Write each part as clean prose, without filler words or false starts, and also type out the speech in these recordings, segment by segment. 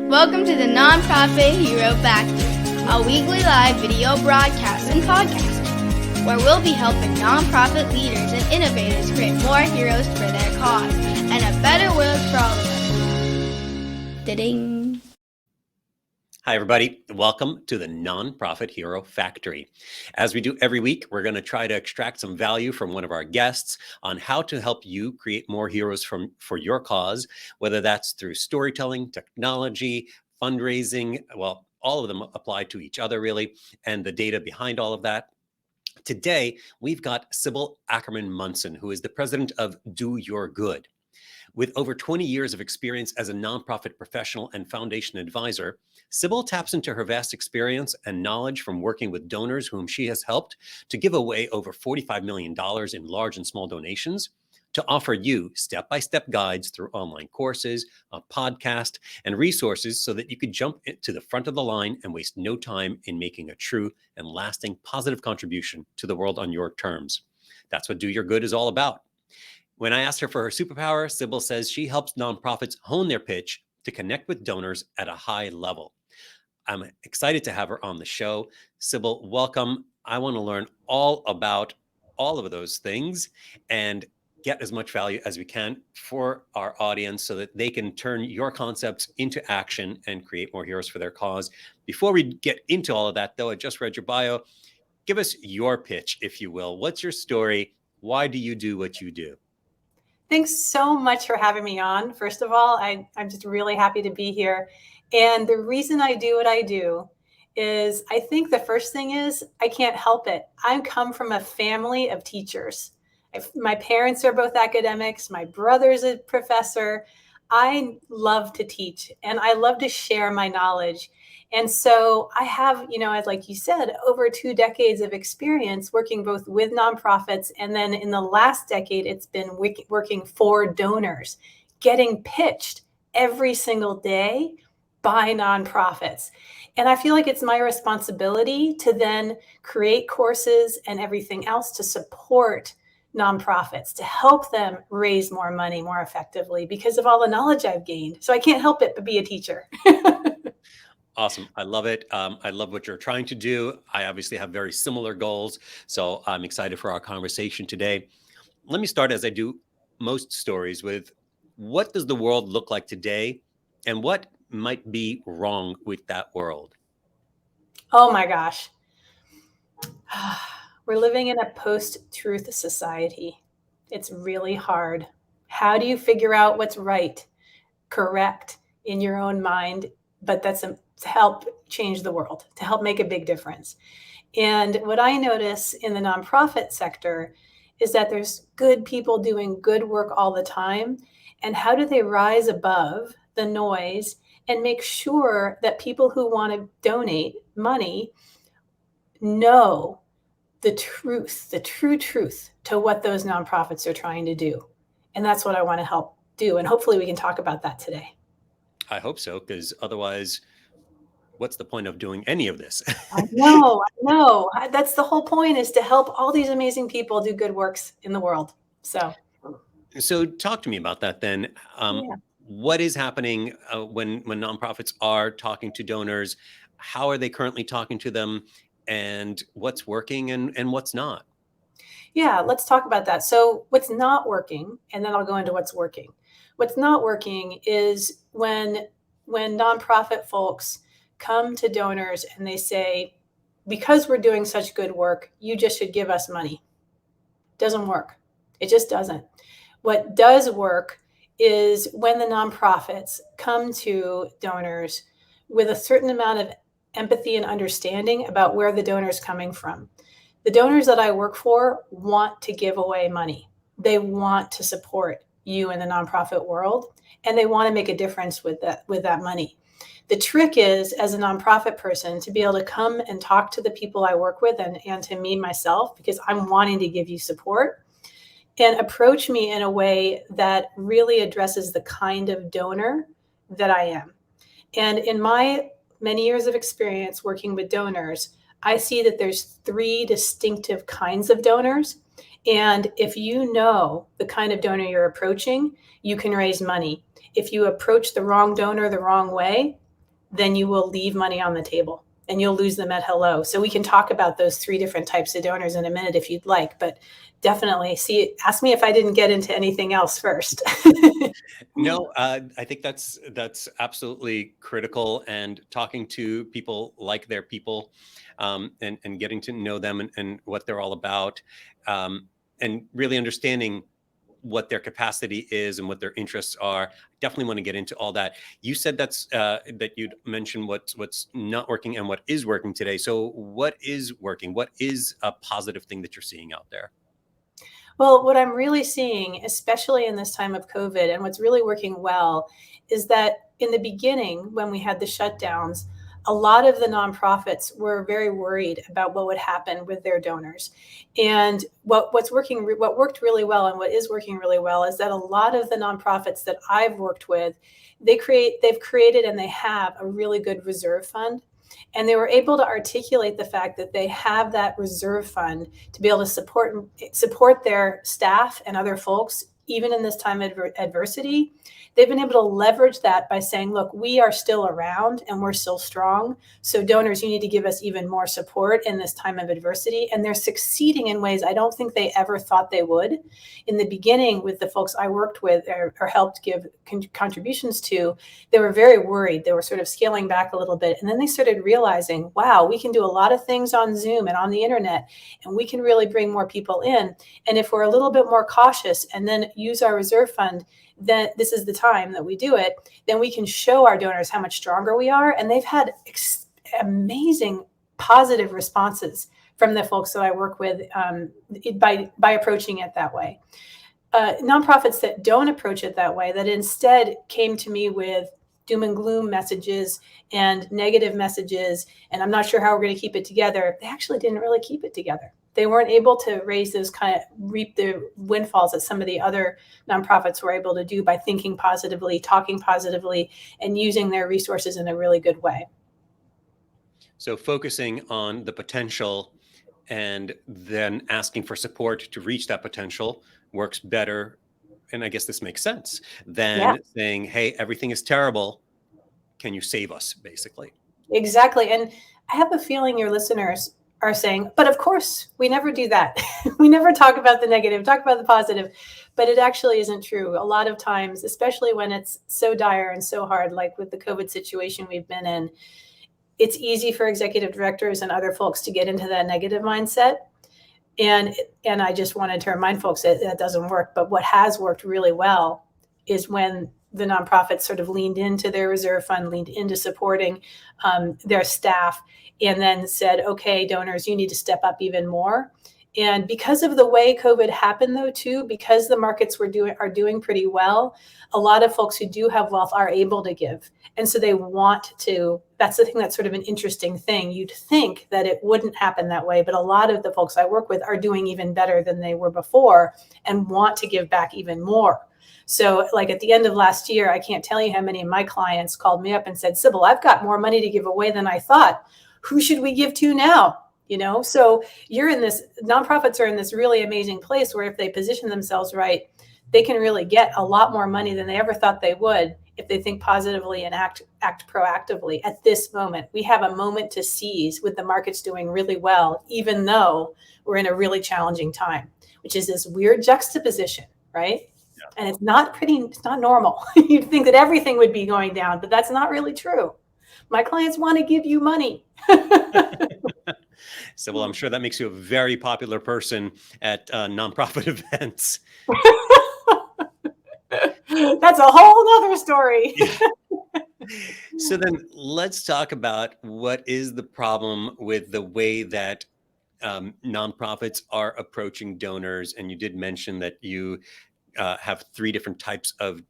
Welcome to the Nonprofit Hero Factory, a weekly live video broadcast and podcast, where we'll be helping nonprofit leaders and innovators create more heroes for their cause and a better world for all of us. Da-ding! Hi, everybody. Welcome to the Nonprofit Hero Factory. As we do every week, we're going to try to extract some value from one of our guests on how to help you create more heroes for your cause, whether that's through storytelling, technology, fundraising. Well, all of them apply to each other, really, and the data behind all of that. Today, we've got Sybil Ackerman-Munson, who is the president of Do Your Good. With over 20 years of experience as a nonprofit professional and foundation advisor, Sybil taps into her vast experience and knowledge from working with donors whom she has helped to give away over $45 million in large and small donations, to offer you step-by-step guides through online courses, a podcast, and resources so that you could jump to the front of the line and waste no time in making a true and lasting positive contribution to the world on your terms. That's what Do Your Good is all about. When I asked her for her superpower, Sybil says she helps nonprofits hone their pitch to connect with donors at a high level. I'm excited to have her on the show. Sybil, welcome. I want to learn all about all of those things and get as much value as we can for our audience so that they can turn your concepts into action and create more heroes for their cause. Before we get into all of that, though, I just read your bio. Give us your pitch, if you will. What's your story? Why do you do what you do? Thanks so much for having me on. First of all, I'm just really happy to be here. And the reason I do what I do is I think the first thing is I can't help it. I come from a family of teachers. My parents are both academics. My brother's a professor. I love to teach and I love to share my knowledge. And so I have, like you said, over 2 decades of experience working both with nonprofits. And then in the last decade, it's been working for donors, getting pitched every single day by nonprofits. And I feel like it's my responsibility to then create courses and everything else to support nonprofits, to help them raise more money more effectively because of all the knowledge I've gained. So I can't help it but be a teacher. Awesome. I love it. I love what you're trying to do. I obviously have very similar goals, so I'm excited for our conversation today. Let me start, as I do most stories, with what does the world look like today and what might be wrong with that world? Oh my gosh. We're living in a post-truth society. It's really hard. How do you figure out what's right, correct in your own mind, but that's to help change the world, to help make a big difference? And what I notice in the nonprofit sector is that there's good people doing good work all the time. And how do they rise above the noise and make sure that people who want to donate money know the truth, the true truth to what those nonprofits are trying to do? And that's what I want to help do. And hopefully we can talk about that today. I hope so, because otherwise, what's the point of doing any of this? I know. That's the whole point, is to help all these amazing people do good works in the world. So talk to me about that then. What is happening when nonprofits are talking to donors? How are they currently talking to them? And what's working and what's not? Yeah, let's talk about that. So what's not working, and then I'll go into what's working. What's not working is when nonprofit folks come to donors and they say, because we're doing such good work, you just should give us money. Doesn't work. It just doesn't. What does work is when the nonprofits come to donors with a certain amount of empathy and understanding about where the donor is coming from. The donors that I work for want to give away money. They want to support you in the nonprofit world, and they want to make a difference with that money. The trick is, as a nonprofit person, to be able to come and talk to the people I work with and to me myself, because I'm wanting to give you support, and approach me in a way that really addresses the kind of donor that I am. And in my many years of experience working with donors, I see that there's 3 distinctive kinds of donors. And if you know the kind of donor you're approaching, you can raise money. If you approach the wrong donor the wrong way, then you will leave money on the table and you'll lose them at hello. So we can talk about those 3 different types of donors in a minute if you'd like, but definitely ask me if I didn't get into anything else first. No, I think that's absolutely critical. And talking to people like their people, and getting to know them and what they're all about, and really understanding what their capacity is and what their interests are. Definitely want to get into all that. You said that you'd mentioned what's not working and what is working today. So what is working? What is a positive thing that you're seeing out there? Well, what I'm really seeing, especially in this time of COVID, and what's really working well, is that in the beginning, when we had the shutdowns, a lot of the nonprofits were very worried about what would happen with their donors. And what worked really well and what is working really well is that a lot of the nonprofits that I've worked with, they've created and they have a really good reserve fund. And they were able to articulate the fact that they have that reserve fund to be able to support their staff and other folks, even in this time of adversity. They've been able to leverage that by saying, look, we are still around and we're still strong. So donors, you need to give us even more support in this time of adversity. And they're succeeding in ways I don't think they ever thought they would. In the beginning, with the folks I worked with or helped give contributions to, they were very worried. They were sort of scaling back a little bit. And then they started realizing, wow, we can do a lot of things on Zoom and on the internet, and we can really bring more people in. And if we're a little bit more cautious and then use our reserve fund, then this is the time that we do it, then we can show our donors how much stronger we are. And they've had amazing positive responses from the folks that I work with by approaching it that way. Nonprofits that don't approach it that way, that instead came to me with doom and gloom messages and negative messages, and I'm not sure how we're going to keep it together, they actually didn't really keep it together. They weren't able to reap the windfalls that some of the other nonprofits were able to do by thinking positively, talking positively, and using their resources in a really good way. So focusing on the potential and then asking for support to reach that potential works better. And I guess this makes sense than saying, hey, everything is terrible. Can you save us, basically? Exactly. And I have a feeling your listeners are saying, but of course, we never do that. We never talk about the negative, talk about the positive, but it actually isn't true. A lot of times, especially when it's so dire and so hard, like with the COVID situation we've been in, it's easy for executive directors and other folks to get into that negative mindset. And I just wanted to remind folks that doesn't work. But what has worked really well is when the nonprofits sort of leaned into their reserve fund, leaned into supporting their staff, and then said, okay, donors, you need to step up even more. And because of the way COVID happened, though, too, because the markets are doing pretty well, a lot of folks who do have wealth are able to give. And so they want to. That's the thing that's sort of an interesting thing. You'd think that it wouldn't happen that way, but a lot of the folks I work with are doing even better than they were before and want to give back even more. So like at the end of last year, I can't tell you how many of my clients called me up and said, Sybil, I've got more money to give away than I thought. Who should we give to now? You know, so nonprofits are in this really amazing place where if they position themselves right, they can really get a lot more money than they ever thought they would if they think positively and act proactively at this moment. We have a moment to seize with the markets doing really well, even though we're in a really challenging time, which is this weird juxtaposition, right? Yeah. And it's not normal. You'd think that everything would be going down, but that's not really true. My clients want to give you money. So, well, I'm sure that makes you a very popular person at nonprofit events. That's a whole nother story. So then let's talk about what is the problem with the way that nonprofits are approaching donors. And you did mention that you have 3 different types of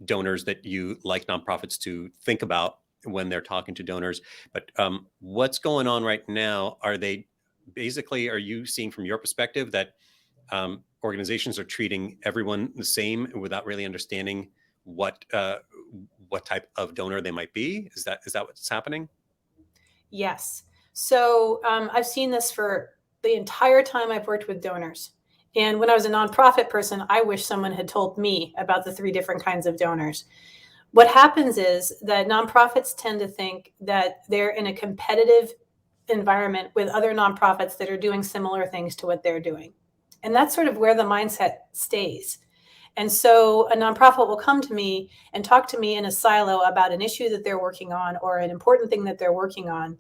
donors that you like nonprofits to think about when they're talking to donors. But what's going on right now? Are you seeing from your perspective that organizations are treating everyone the same without really understanding what type of donor they might be? Is that what's happening? Yes. So I've seen this for the entire time I've worked with donors. And when I was a nonprofit person, I wish someone had told me about the 3 different kinds of donors. What happens is that nonprofits tend to think that they're in a competitive environment with other nonprofits that are doing similar things to what they're doing. And that's sort of where the mindset stays. And so a nonprofit will come to me and talk to me in a silo about an issue that they're working on or an important thing that they're working on.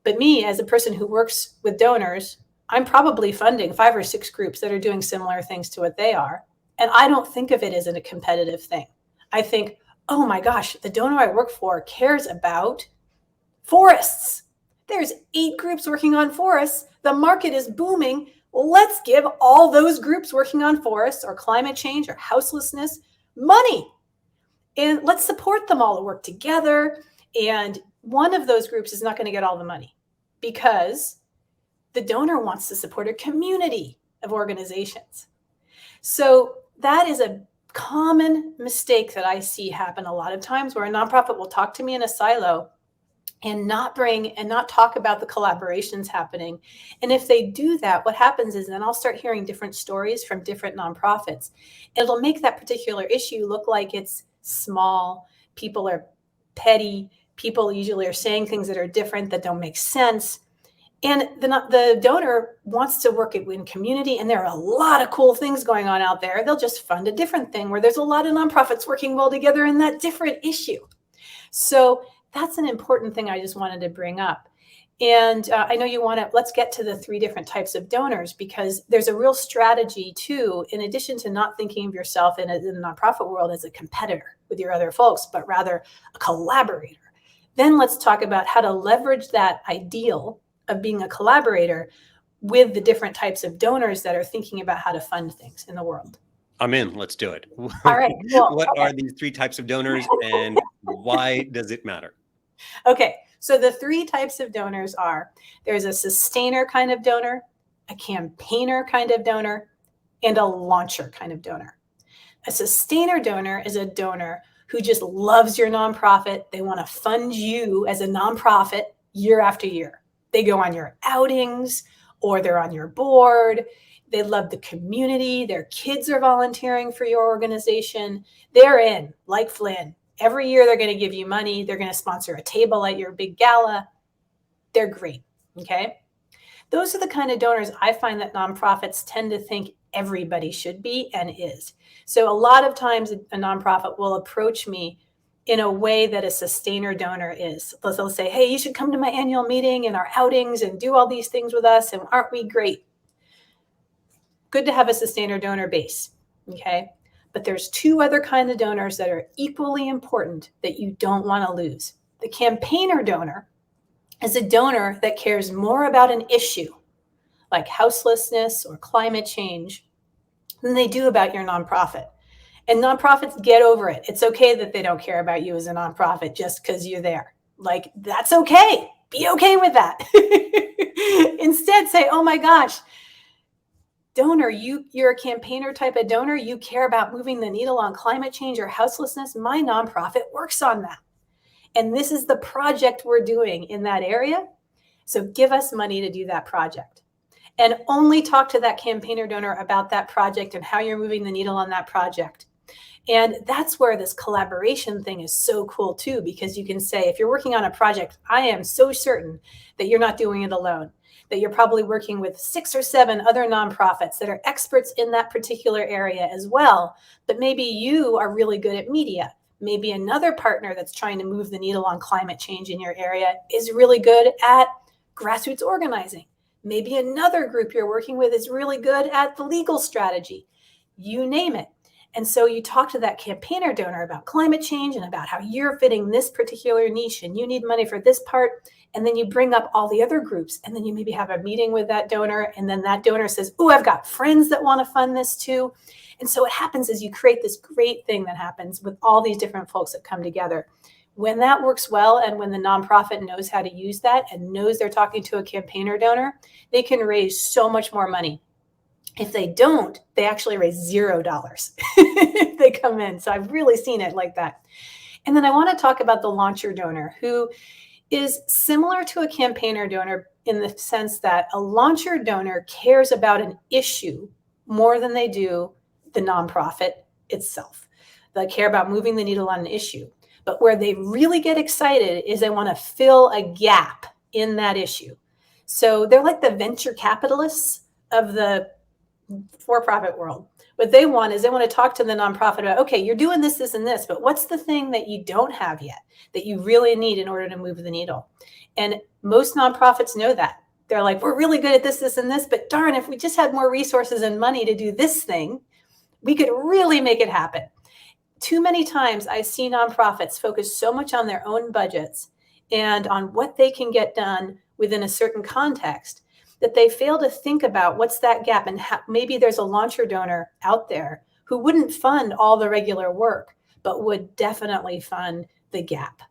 But me, as a person who works with donors, I'm probably funding 5 or 6 groups that are doing similar things to what they are. And I don't think of it as a competitive thing. I think, oh my gosh, the donor I work for cares about forests. There's 8 groups working on forests. The market is booming. Let's give all those groups working on forests or climate change or houselessness money. And let's support them all to work together. And one of those groups is not going to get all the money because the donor wants to support a community of organizations. So that is a common mistake that I see happen a lot of times, where a nonprofit will talk to me in a silo and not talk about the collaborations happening. And if they do that, what happens is then I'll start hearing different stories from different nonprofits. It'll make that particular issue look like it's small. People are petty. People usually are saying things that are different, that don't make sense. And the donor wants to work in community, and there are a lot of cool things going on out there. They'll just fund a different thing where there's a lot of nonprofits working well together in that different issue. So that's an important thing I just wanted to bring up. And I know you want to, let's get to the 3 different types of donors, because there's a real strategy too, in addition to not thinking of yourself in the nonprofit world as a competitor with your other folks, but rather a collaborator. Then let's talk about how to leverage that ideal of being a collaborator with the different types of donors that are thinking about how to fund things in the world. I'm in. Let's do it. All right. Well, what are these 3 types of donors, and why does it matter? Okay. So the 3 types of donors are, there's a sustainer kind of donor, a campaigner kind of donor, and a launcher kind of donor. A sustainer donor is a donor who just loves your nonprofit. They want to fund you as a nonprofit year after year. They go on your outings, or they're on your board. They love the community. Their kids are volunteering for your organization. They're in, like Flynn. Every year they're going to give you money. They're going to sponsor a table at your big gala. They're great. Okay. Those are the kind of donors I find that nonprofits tend to think everybody should be and is. So a lot of times a nonprofit will approach me in a way that a sustainer donor is. They'll say, hey, you should come to my annual meeting and our outings and do all these things with us. And aren't we great? Good to have a sustainer donor base. Okay. But there's 2 other kinds of donors that are equally important that you don't want to lose. The campaigner donor is a donor that cares more about an issue like houselessness or climate change than they do about your nonprofit. And nonprofits get over it. It's okay that they don't care about you as a nonprofit just because you're there. Like, that's okay. Be okay with that. Instead, say, oh my gosh, donor, you're a campaigner type of donor. You care about moving the needle on climate change or houselessness. My nonprofit works on that. And this is the project we're doing in that area. So give us money to do that project. And only talk to that campaigner donor about that project and how you're moving the needle on that project. And that's where this collaboration thing is so cool too, because you can say, if you're working on a project, I am so certain that you're not doing it alone, that you're probably working with 6 or 7 other nonprofits that are experts in that particular area as well. But maybe you are really good at media. Maybe another partner that's trying to move the needle on climate change in your area is really good at grassroots organizing. Maybe another group you're working with is really good at the legal strategy. You name it. And so you talk to that campaigner donor about climate change and about how you're fitting this particular niche and you need money for this part. And then you bring up all the other groups, and then you maybe have a meeting with that donor. And then that donor says, oh, I've got friends that want to fund this too. And so what happens is you create this great thing that happens with all these different folks that come together. When that works well, and when the nonprofit knows how to use that and knows they're talking to a campaigner donor, they can raise so much more money. If they don't, they actually raise $0 if they come in. So I've really seen it like that. And then I want to talk about the launcher donor, who is similar to a campaigner donor in the sense that a launcher donor cares about an issue more than they do the nonprofit itself. They care about moving the needle on an issue. But where they really get excited is they want to fill a gap in that issue. So they're like the venture capitalists of the for-profit world. What they want is they want to talk to the nonprofit about, okay, you're doing this, this, and this, but what's the thing that you don't have yet that you really need in order to move the needle? And most nonprofits know that. They're like, we're really good at this, this, and this, but darn, if we just had more resources and money to do this thing, we could really make it happen. Too many times I see nonprofits focus so much on their own budgets and on what they can get done within a certain context that they fail to think about what's that gap, and maybe there's a launcher donor out there who wouldn't fund all the regular work, but would definitely fund the gap.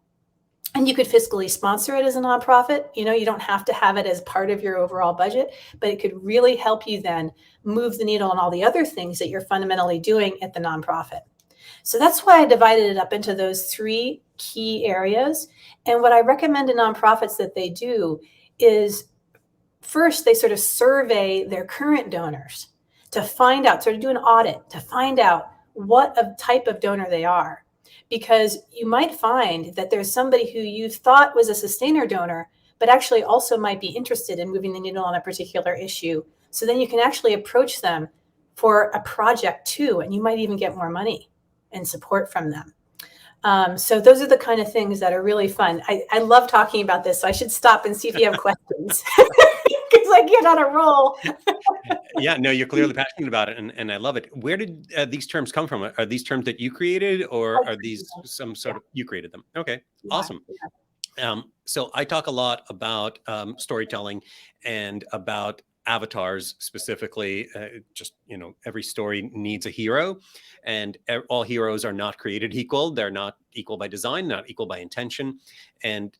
And you could fiscally sponsor it as a nonprofit. You know, you don't have to have it as part of your overall budget, but it could really help you then move the needle on all the other things that you're fundamentally doing at the nonprofit. So that's why I divided it up into those 3 key areas. And what I recommend to nonprofits that they do is, first, they sort of survey their current donors to find out, sort of do an audit to find out what type of donor they are. Because you might find that there's somebody who you thought was a sustainer donor, but actually also might be interested in moving the needle on a particular issue. So then you can actually approach them for a project too, and you might even get more money and support from them. So those are the kind of things that are really fun. I love talking about this, so I should stop and see if you have questions. Because I get on a roll. Yeah, no, you're clearly passionate about it, and I love it. Where did these terms come from? Are these terms that you created, or are these some sort of, you created them? Okay, awesome. So I talk a lot about storytelling and about avatars specifically. Just, you know, every story needs a hero, and all heroes are not created equal. They're not equal by design, not equal by intention. And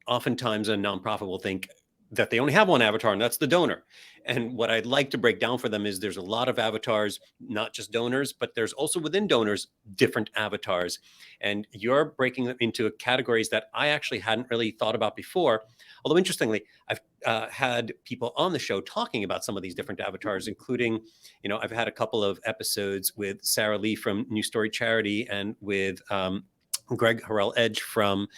oftentimes a nonprofit will think that they only have one avatar, and that's the donor. And what I'd like to break down for them is there's a lot of avatars, not just donors, but there's also within donors different avatars. And you're breaking them into categories that I actually hadn't really thought about before. Although interestingly, I've had people on the show talking about some of these different avatars, including, you know, I've had a couple of episodes with Sarah Lee from New Story Charity and with Greg Harrell Edge from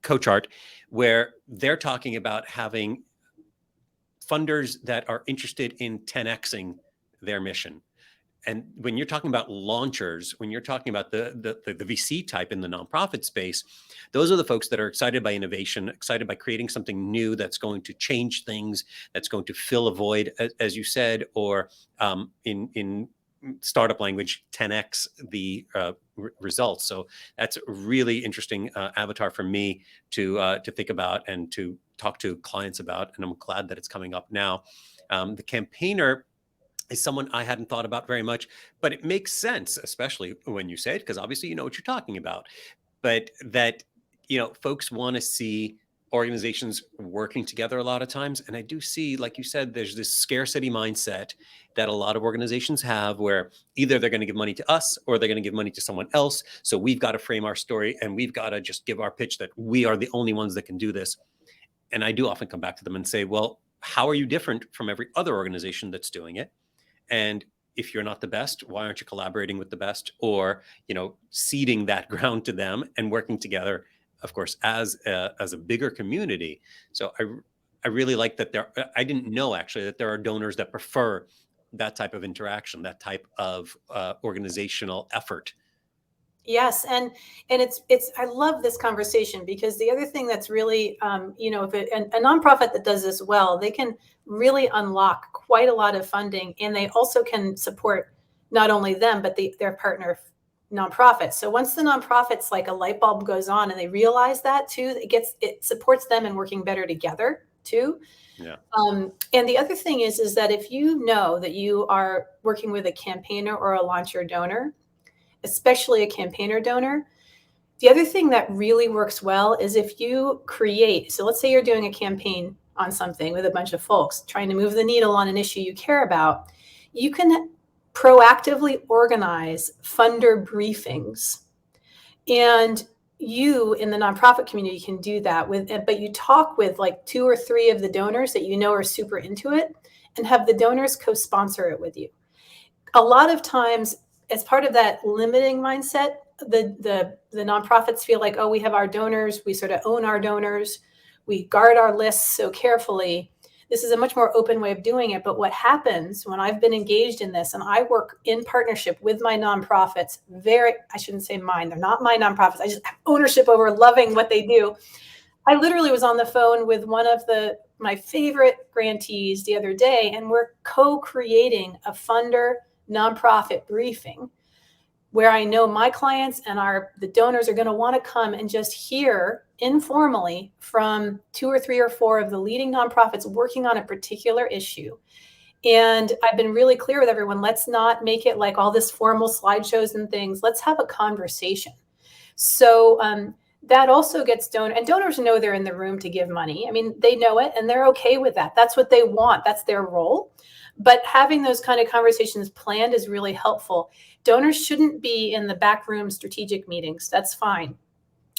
CoachArt, where they're talking about having funders that are interested in 10xing their mission. And when you're talking about launchers, when you're talking about the VC type in the nonprofit space, those are the folks that are excited by innovation, excited by creating something new that's going to change things, that's going to fill a void, as you said, or in startup language, 10x the results. So that's a really interesting avatar for me to think about and to talk to clients about. And I'm glad that it's coming up now. The campaigner is someone I hadn't thought about very much, but it makes sense, especially when you say it, because obviously you know what you're talking about. But that, you know, folks want to see organizations working together a lot of times. And I do see, like you said, there's this scarcity mindset that a lot of organizations have, where either they're going to give money to us or they're going to give money to someone else. So we've got to frame our story and we've got to just give our pitch that we are the only ones that can do this. And I do often come back to them and say, well, how are you different from every other organization that's doing it? And if you're not the best, why aren't you collaborating with the best, or, you know, ceding that ground to them and working together, of course, as a bigger community? So I really like that I didn't know actually that there are donors that prefer that type of interaction, that type of organizational effort. Yes, and it's I love this conversation, because the other thing that's really you know, if a nonprofit that does this well, they can really unlock quite a lot of funding, and they also can support not only them but their partner nonprofits. So once the nonprofits, like, a light bulb goes on and they realize that too, it supports them in working better together too. Yeah. And the other thing is that if you know that you are working with a campaigner or a launcher donor, especially a campaigner donor, the other thing that really works well is if you create, so let's say you're doing a campaign on something with a bunch of folks trying to move the needle on an issue you care about, you can proactively organize funder briefings. And you in the nonprofit community can do that but you talk with like 2 or 3 of the donors that you know are super into it, and have the donors co-sponsor it with you. A lot of times, as part of that limiting mindset, the nonprofits feel like, oh, we have our donors, we sort of own our donors, we guard our lists so carefully. This is a much more open way of doing it. But what happens when I've been engaged in this, and I work in partnership with my nonprofits, I shouldn't say mine, they're not my nonprofits, I just have ownership over loving what they do. I literally was on the phone with one of my favorite grantees the other day, and we're co-creating a funder nonprofit briefing where I know my clients and the donors are going to want to come and just hear informally from 2 or 3 or 4 of the leading nonprofits working on a particular issue. And I've been really clear with everyone, let's not make it like all this formal slideshows and things. Let's have a conversation. So that also gets donors know they're in the room to give money. I mean, they know it and they're okay with that. That's what they want. That's their role. But having those kind of conversations planned is really helpful. Donors shouldn't be in the back room strategic meetings. That's fine.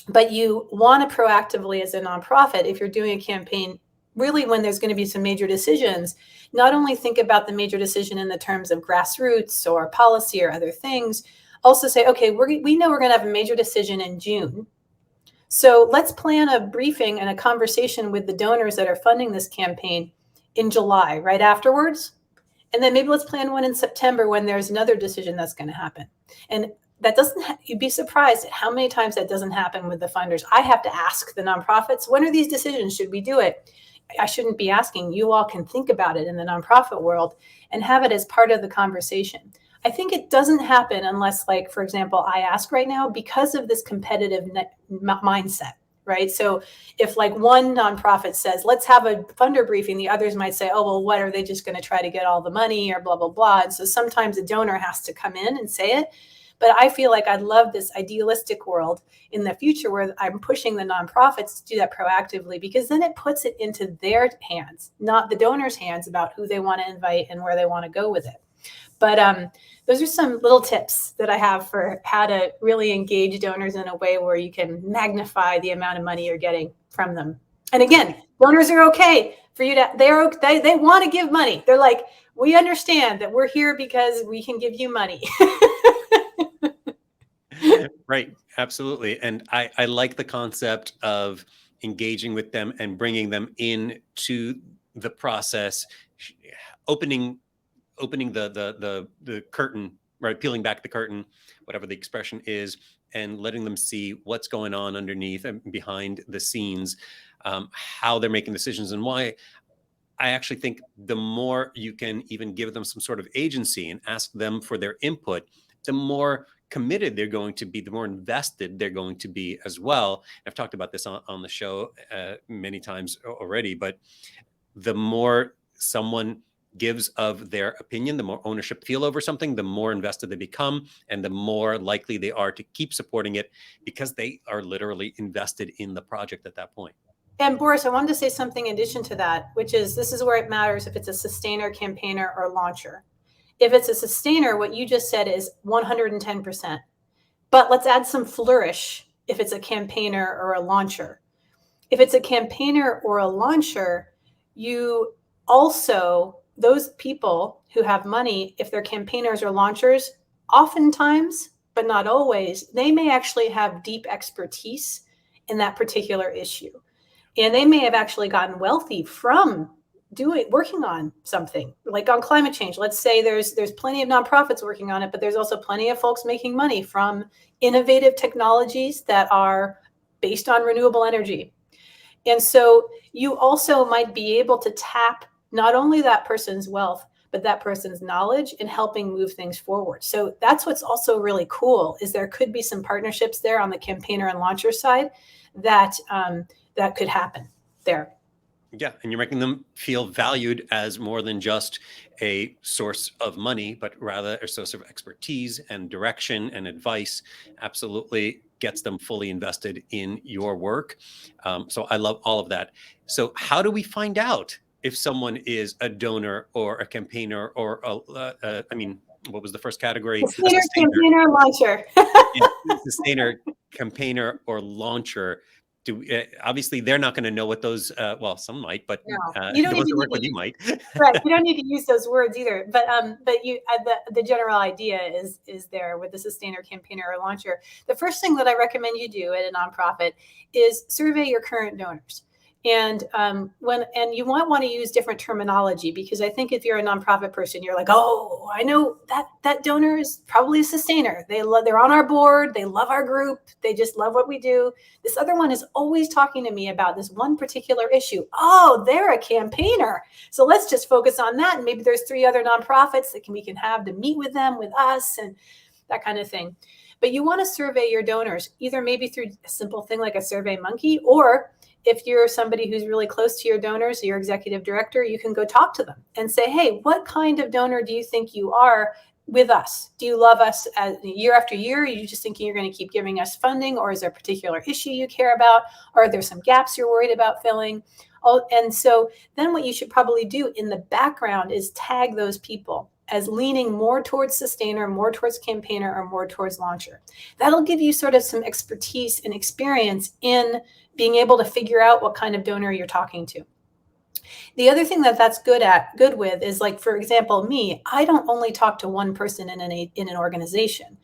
But you want to proactively, as a nonprofit, if you're doing a campaign, really when there's going to be some major decisions, not only think about the major decision in the terms of grassroots or policy or other things, also say, okay, we know we're going to have a major decision in June. So let's plan a briefing and a conversation with the donors that are funding this campaign in July, right afterwards. And then maybe let's plan one in September when there's another decision that's going to happen. And that you'd be surprised at how many times that doesn't happen with the funders. I have to ask the nonprofits, when are these decisions? Should we do it? I shouldn't be asking. You all can think about it in the nonprofit world and have it as part of the conversation. I think it doesn't happen unless, like, for example, I ask right now because of this competitive mindset, right? So if like one nonprofit says, let's have a funder briefing, the others might say, oh, well, what are they just going to try to get all the money or blah, blah, blah. And so sometimes a donor has to come in and say it. But I feel like I'd love this idealistic world in the future where I'm pushing the nonprofits to do that proactively, because then it puts it into their hands, not the donors' hands, about who they want to invite and where they want to go with it. But those are some little tips that I have for how to really engage donors in a way where you can magnify the amount of money you're getting from them. And again, donors are okay for you to, they want to give money. They're like, we understand that we're here because we can give you money. Right. Absolutely. And I like the concept of engaging with them and bringing them into the process, opening the curtain, right? Peeling back the curtain, whatever the expression is, and letting them see what's going on underneath and behind the scenes, how they're making decisions, and why. I actually think the more you can even give them some sort of agency and ask them for their input, the more committed they're going to be, the more invested they're going to be as well. I've talked about this on the show many times already, but the more someone gives of their opinion, the more ownership feel over something, the more invested they become, and the more likely they are to keep supporting it because they are literally invested in the project at that point. And Boris, I wanted to say something in addition to that, which is, this is where it matters if it's a sustainer, campaigner, or launcher. If it's a sustainer, what you just said is 110%. But let's add some flourish if it's a campaigner or a launcher. If it's a campaigner or a launcher, you also, those people who have money, if they're campaigners or launchers, oftentimes, but not always, they may actually have deep expertise in that particular issue. And they may have actually gotten wealthy from working on something like on climate change. Let's say there's plenty of nonprofits working on it, but there's also plenty of folks making money from innovative technologies that are based on renewable energy. And so you also might be able to tap not only that person's wealth, but that person's knowledge in helping move things forward. So that's what's also really cool, is there could be some partnerships there on the campaigner and launcher side that that could happen there. Yeah, and you're making them feel valued as more than just a source of money, but rather a source of expertise and direction and advice. Absolutely gets them fully invested in your work. So I love all of that. So how do we find out if someone is a donor or a campaigner or what was the first category? Sustainer, campaigner, launcher. Yeah, sustainer, campaigner, or launcher. Obviously they're not going to know what those, well, some might, but No, you don't the need ones to that work with you might. right. You don't need to use those words either. But you the general idea is there with the sustainer, campaigner, or launcher. The first thing that I recommend you do at a nonprofit is survey your current donors. And you might want to use different terminology, because I think if you're a nonprofit person, you're like, oh, I know that donor is probably a sustainer. They're on our board. They love our group. They just love what we do. This other one is always talking to me about this one particular issue. Oh, they're a campaigner. So let's just focus on that. And maybe there's 3 other nonprofits that we can have to meet with them, with us, and that kind of thing. But you want to survey your donors, either maybe through a simple thing like a Survey Monkey, or if you're somebody who's really close to your donors, your executive director, you can go talk to them and say, hey, what kind of donor do you think you are with us? Do you love us year after year? Are you just thinking you're going to keep giving us funding? Or is there a particular issue you care about? Or are there some gaps you're worried about filling? And so then what you should probably do in the background is tag those people as leaning more towards sustainer, more towards campaigner, or more towards launcher. That'll give you sort of some expertise and experience in being able to figure out what kind of donor you're talking to. The other thing that's good with is, like, for example, me, I don't only talk to one person in an organization.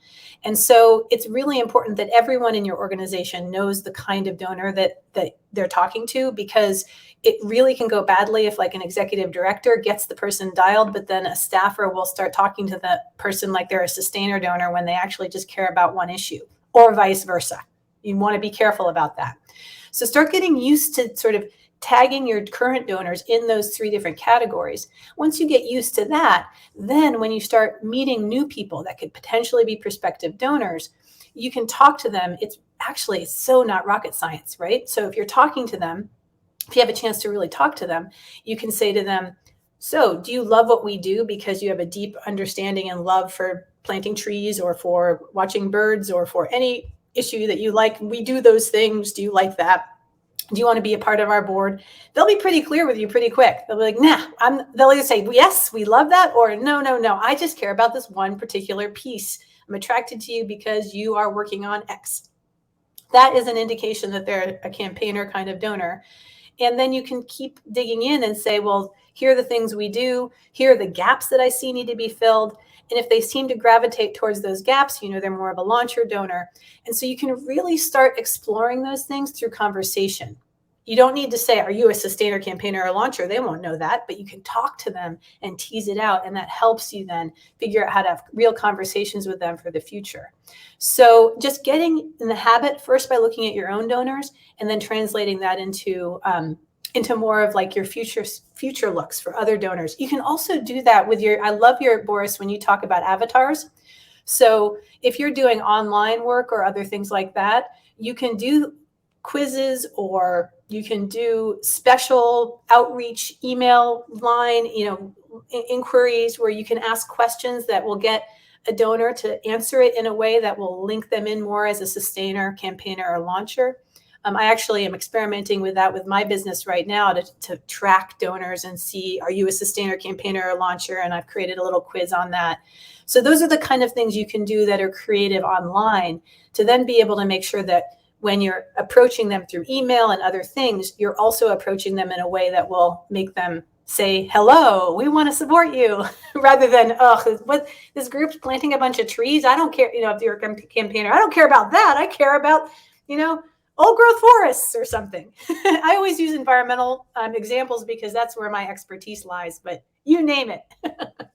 And so it's really important that everyone in your organization knows the kind of donor that they're talking to, because it really can go badly if, like, an executive director gets the person dialed, but then a staffer will start talking to the person like they're a sustainer donor when they actually just care about one issue, or vice versa. You want to be careful about that. So start getting used to sort of tagging your current donors in those 3 different categories. Once you get used to that, then when you start meeting new people that could potentially be prospective donors, you can talk to them. It's so not rocket science, right? So if you're talking to them, if you have a chance to really talk to them, you can say to them, so do you love what we do because you have a deep understanding and love for planting trees, or for watching birds, or for any issue that you like? We do those things. Do you like that? Do you want to be a part of our board? They'll be pretty clear with you pretty quick. They'll be like, nah, they'll either say, yes, we love that, or no, I just care about this one particular piece. I'm attracted to you because you are working on X. That is an indication that they're a campaigner kind of donor. And then you can keep digging in and say, well, here are the things we do. Here are the gaps that I see need to be filled. And if they seem to gravitate towards those gaps, they're more of a launcher donor. And so you can really start exploring those things through conversation. You don't need to say, are you a sustainer, campaigner, or launcher? They won't know that, but you can talk to them and tease it out. And that helps you then figure out how to have real conversations with them for the future. So just getting in the habit first by looking at your own donors, and then translating that into more of like your future looks for other donors. You can also do that with I love your, Boris, when you talk about avatars. So if you're doing online work or other things like that, you can do quizzes, or you can do special outreach email line, inquiries where you can ask questions that will get a donor to answer it in a way that will link them in more as a sustainer, campaigner, or launcher. I actually am experimenting with that with my business right now to track donors and see, are you a sustainer, campaigner, or launcher? And I've created a little quiz on that. So those are the kind of things you can do that are creative online, to then be able to make sure that when you're approaching them through email and other things, you're also approaching them in a way that will make them say, hello, we want to support you, rather than, what, this group's planting a bunch of trees. I don't care, if you're a campaigner, I don't care about that. I care about, old growth forests or something. I always use environmental examples because that's where my expertise lies, but you name it.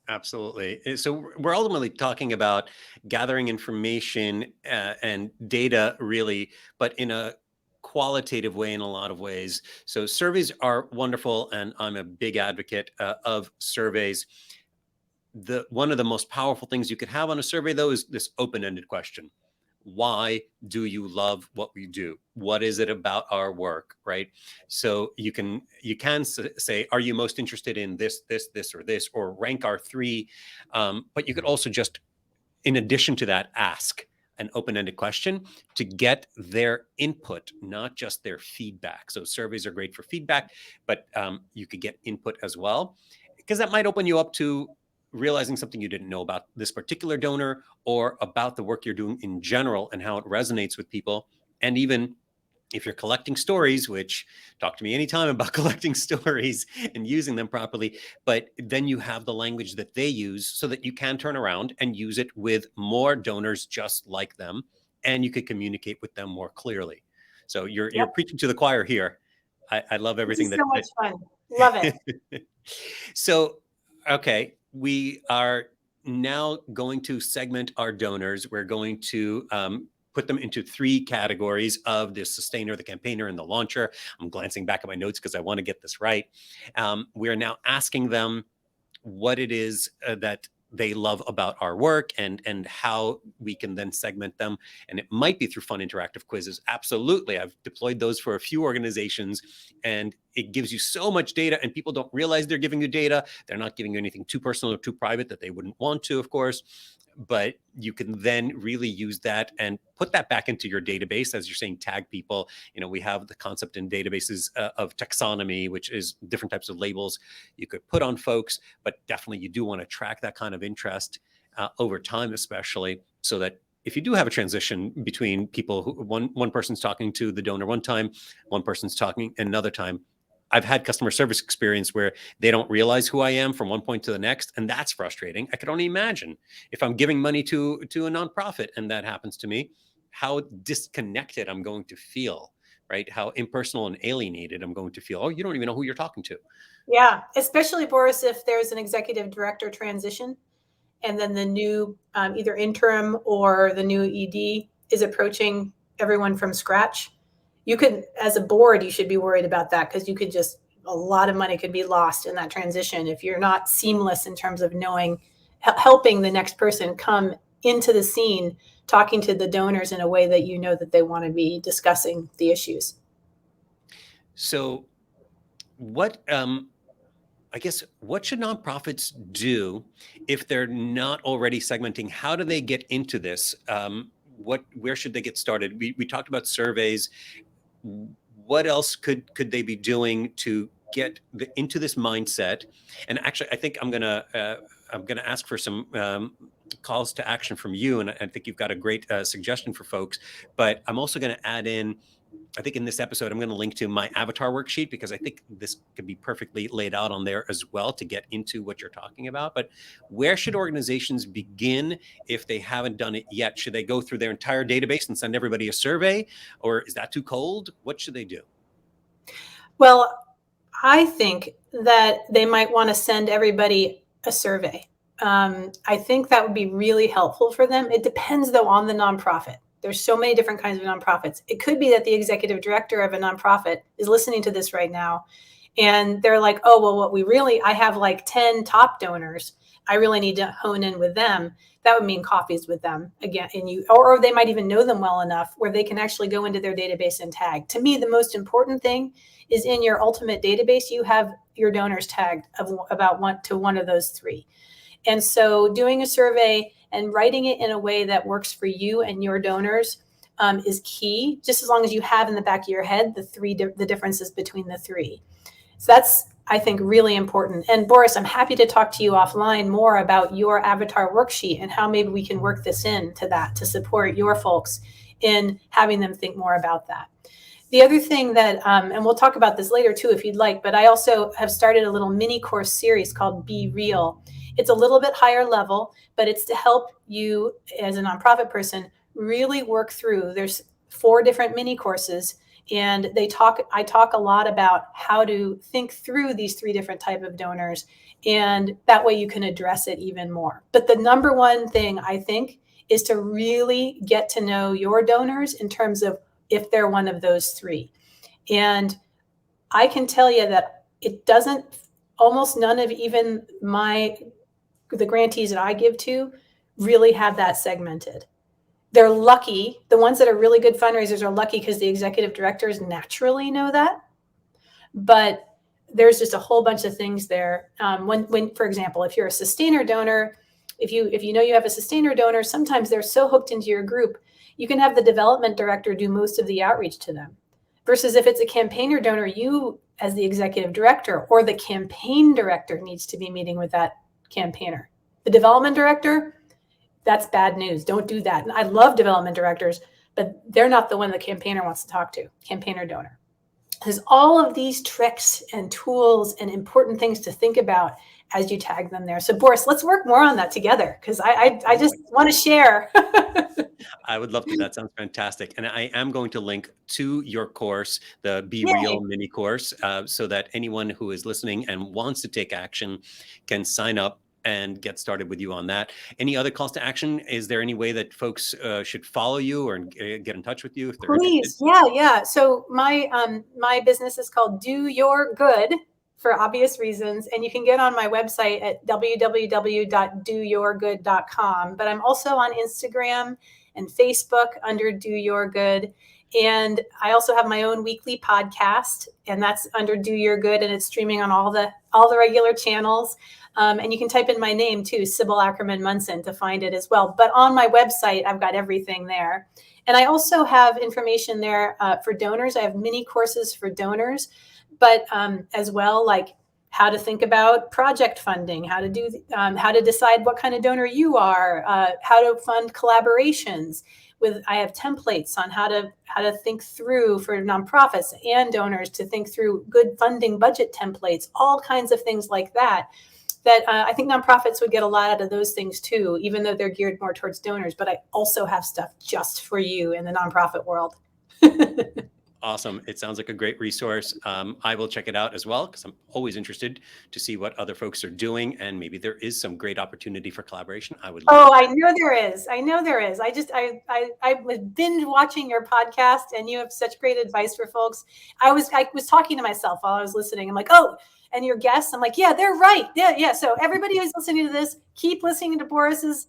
Absolutely. So we're ultimately talking about gathering information and data, really, but in a qualitative way in a lot of ways. So surveys are wonderful, and I'm a big advocate of surveys. One of the most powerful things you could have on a survey, though, is this open-ended question. Why do you love what we do? What is it about our work, right? So you can say, are you most interested in this, or this, or rank our 3? But you could also just, in addition to that, ask an open-ended question to get their input, not just their feedback. So surveys are great for feedback, but you could get input as well, because that might open you up to realizing something you didn't know about this particular donor, or about the work you're doing in general and how it resonates with people. And even If you're collecting stories, which talk to me anytime about collecting stories and using them properly, but then you have the language that they use so that you can turn around and use it with more donors just like them, and you could communicate with them more clearly. So you're preaching to the choir here. I love This everything is so much fun. Love it. So, okay, we are now going to segment our donors. We're going to put them into 3 categories of the sustainer, the campaigner, and the launcher. I'm glancing back at my notes because I want to get this right. We are now asking them what it is that they love about our work, and how we can then segment them. And it might be through fun interactive quizzes. Absolutely. I've deployed those for a few organizations, and it gives you so much data, and people don't realize they're giving you data. They're not giving you anything too personal or too private that they wouldn't want to, of course. But you can then really use that and put that back into your database. As you're saying, tag people. We have the concept in databases of taxonomy, which is different types of labels you could put on folks. But definitely you do want to track that kind of interest over time, especially so that if you do have a transition between people, who one person's talking to the donor one time, one person's talking another time. I've had customer service experience where they don't realize who I am from one point to the next, and that's frustrating. I could only imagine if I'm giving money to a nonprofit and that happens to me, how disconnected I'm going to feel, right? How impersonal and alienated I'm going to feel. Oh, you don't even know who you're talking to. Yeah, especially, Boris, if there's an executive director transition and then the new either interim or the new ED is approaching everyone from scratch. You could, as a board, you should be worried about that, because you could just, a lot of money could be lost in that transition if you're not seamless in terms of knowing, helping the next person come into the scene, talking to the donors in a way that you know that they want to be discussing the issues. So what, I guess, what should nonprofits do if they're not already segmenting? How do they get into this? Where should they get started? We talked about surveys. What else could they be doing to get into this mindset? And actually, I think I'm gonna ask for some calls to action from you, and I think you've got a great suggestion for folks. But I'm also going to add in, I think in this episode, I'm going to link to my avatar worksheet, because I think this could be perfectly laid out on there as well to get into what you're talking about. But where should organizations begin if they haven't done it yet? Should they go through their entire database and send everybody a survey, or is that too cold? What should they do? Well, I think that they might want to send everybody a survey. I think that would be really helpful for them. It depends, though, on the nonprofit. There's so many different kinds of nonprofits. It could be that the executive director of a nonprofit is listening to this right now, and they're like, oh, well, I have like 10 top donors. I really need to hone in with them. That would mean coffees with them again, or they might even know them well enough where they can actually go into their database and tag. To me, the most important thing is in your ultimate database, you have your donors tagged about one of those 3. And so doing a survey and writing it in a way that works for you and your donors is key, just as long as you have in the back of your head the differences between the 3. So that's, I think, really important. And Boris, I'm happy to talk to you offline more about your avatar worksheet and how maybe we can work this into that to support your folks in having them think more about that. The other thing that, and we'll talk about this later too if you'd like, but I also have started a little mini course series called Be Real. It's a little bit higher level, but it's to help you as a nonprofit person really work through. There's 4 different mini courses, and I talk a lot about how to think through these 3 different type of donors, and that way you can address it even more. But the number one thing, I think, is to really get to know your donors in terms of if they're one of those 3. And I can tell you that it doesn't, almost none of even the grantees that I give to really have that segmented. They're lucky. The ones that are really good fundraisers are lucky because the executive directors naturally know that. But there's just a whole bunch of things there. When, for example, if you're a sustainer donor, if you know you have a sustainer donor, sometimes they're so hooked into your group, you can have the development director do most of the outreach to them. Versus if it's a campaigner donor, you as the executive director or the campaign director needs to be meeting with that campaigner. The development director, that's bad news. Don't do that. And I love development directors, but they're not the one the campaigner wants to talk to, campaigner donor. There's all of these tricks and tools and important things to think about as you tag them there. So Boris, let's work more on that together, because I just want to share. I would love to. That sounds fantastic. And I am going to link to your course, the Be Real mini course, so that anyone who is listening and wants to take action can sign up and get started with you on that. Any other calls to action? Is there any way that folks should follow you or get in touch with you if they're Please, interested? yeah. So my business is called Do Your Good, for obvious reasons, and you can get on my website at www.doyourgood.com. But I'm also on Instagram and Facebook under Do Your Good. And I also have my own weekly podcast, and that's under Do Your Good, and it's streaming on all the regular channels. And you can type in my name too, Sybil Ackerman-Munson, to find it as well. But on my website, I've got everything there. And I also have information there for donors. I have mini courses for donors, but as well, like how to think about project funding, how to decide what kind of donor you are, how to fund collaborations. I have templates on how to think through, for nonprofits and donors, to think through good funding budget templates, all kinds of things like that. I think nonprofits would get a lot out of those things too, even though they're geared more towards donors. But I also have stuff just for you in the nonprofit world. Awesome. It sounds like a great resource. I will check it out as well, because I'm always interested to see what other folks are doing, and maybe there is some great opportunity for collaboration. I know there is. I was binge watching your podcast, and you have such great advice for folks. I was talking to myself while I was listening. I'm like, oh, and your guests, I'm like, yeah, they're right. Yeah. So everybody who's listening to this, keep listening to Boris's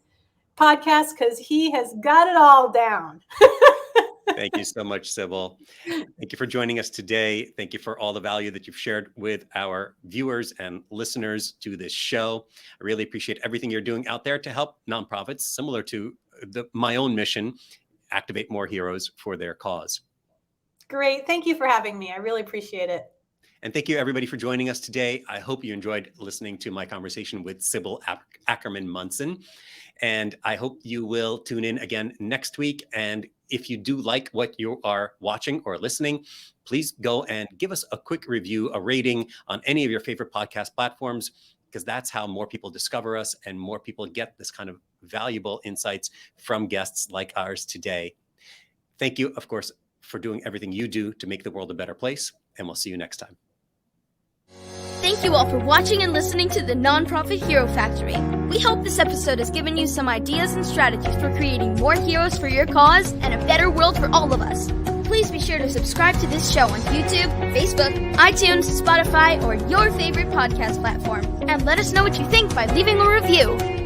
podcast, because he has got it all down. Thank you so much, Sybil. Thank you for joining us today. Thank you for all the value that you've shared with our viewers and listeners to this show. I really appreciate everything you're doing out there to help nonprofits, similar to my own mission, activate more heroes for their cause. Great. Thank you for having me. I really appreciate it. And thank you, everybody, for joining us today. I hope you enjoyed listening to my conversation with Sybil Ackerman-Munson. And I hope you will tune in again next week. And if you do like what you are watching or listening, please go and give us a quick review, a rating on any of your favorite podcast platforms, because that's how more people discover us and more people get this kind of valuable insights from guests like ours today. Thank you, of course, for doing everything you do to make the world a better place. And we'll see you next time. Thank you all for watching and listening to the Nonprofit Hero Factory. We hope this episode has given you some ideas and strategies for creating more heroes for your cause and a better world for all of us. Please be sure to subscribe to this show on YouTube, Facebook, iTunes, Spotify, or your favorite podcast platform. And let us know what you think by leaving a review.